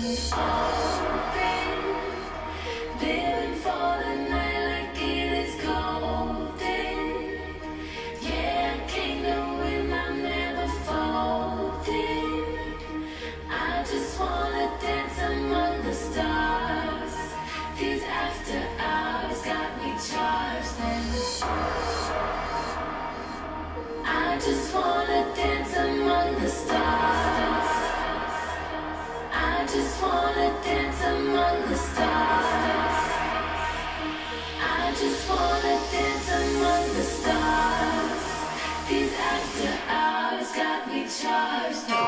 Living for the night like it is golden. Yeah, I can't know when I'm never folding. I just wanna dance among the stars. These after hours got me charged and I just wanna dance among the stars. I just wanna dance among the stars. I just wanna dance among the stars. These after hours got me charged.